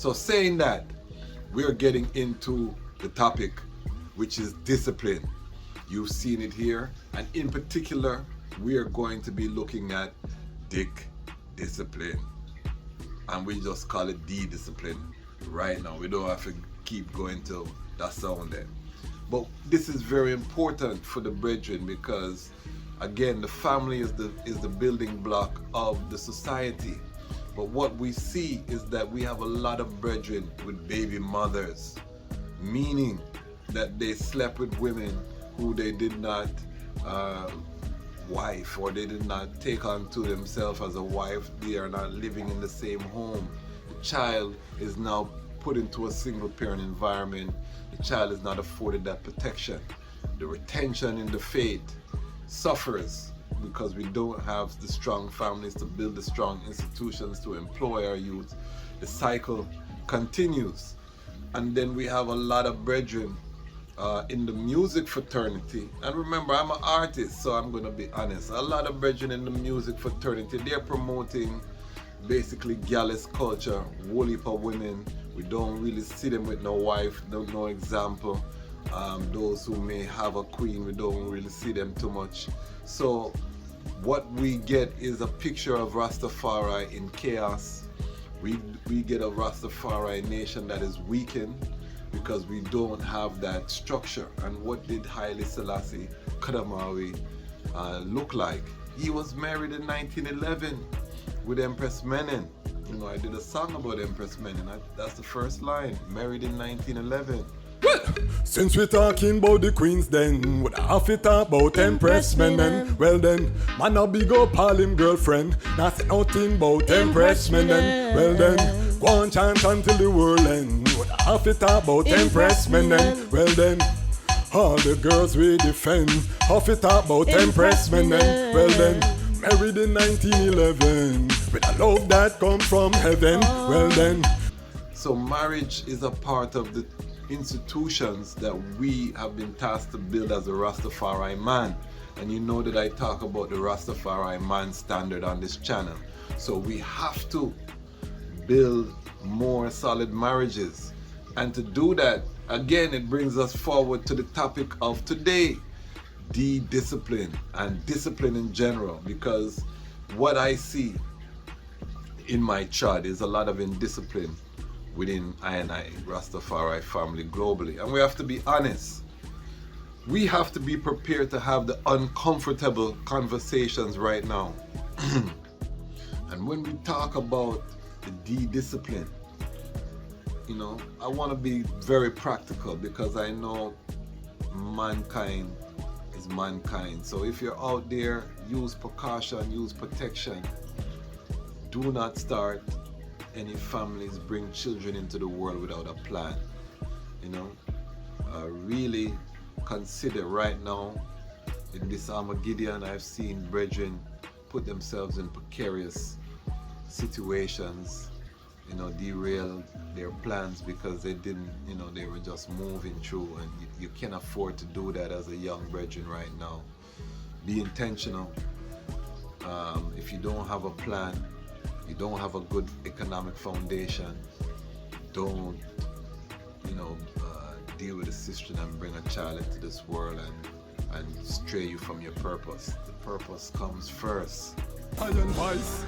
So saying that, we're getting into the topic, which is discipline. You've seen it here, and in particular, we are going to be looking at discipline. And we just call it discipline right now. We don't have to keep going to that sound there. But this is very important for the brethren because, again, the family is the building block of the society. But what we see is that we have a lot of brethren with baby mothers, meaning that they slept with women who they did not wife, or they did not take on to themselves as a wife. They are not living in the same home. The child is now put into a single parent environment. The child is not afforded that protection. The retention in the faith suffers because we don't have the strong families to build the strong institutions to employ our youth. The cycle continues. And then we have a lot of brethren in the music fraternity. And remember, I'm an artist, so I'm going to be honest. A lot of brethren in the music fraternity, they're promoting basically Gyalis culture, whole heap of women. We don't really see them with no wife, no example. Those who may have a queen, we don't really see them too much. So what we get is a picture of Rastafari in chaos. We get a Rastafari nation that is weakened because we don't have that structure. And what did Haile Selassie Kadamawi look like? He was married in 1911 with Empress Menen. You know, I did a song about Empress Menen. That's the first line, married in 1911. Well, since we're talking about the queens then, would I have to talk about Empress Menen? Well then, man a big up all him girlfriend, not say nothing about Empress Menen. Well then, go on chant until the world end. Would I have to talk about Empress Menen? Well then, all the girls we defend, have to talk about Empress Menen. Well then, married in 1911, with a love that comes from heaven. Well then, so marriage is a part of the institutions that we have been tasked to build as a Rastafari man. And you know that I talk about the Rastafari man standard on this channel. So we have to build more solid marriages. And to do that, again, it brings us forward to the topic of today, discipline and discipline in general, because what I see in my chart is a lot of indiscipline within I Rastafari family globally. And we have to be honest. We have to be prepared to have the uncomfortable conversations right now. And when we talk about the discipline, you know, I want to be very practical because I know mankind is mankind. So if you're out there, use precaution, use protection. Do not start any families bring children into the world without a plan. You know, really consider right now in this Armageddon. I've seen brethren put themselves in precarious situations, you know, derail their plans because they didn't, you know, they were just moving through, and you can't afford to do that as a young brethren right now. Be intentional. If you don't have a plan, you don't have a good economic foundation, don't, you know, deal with the system and bring a child into this world and stray you from your purpose. The purpose comes first. iron vice.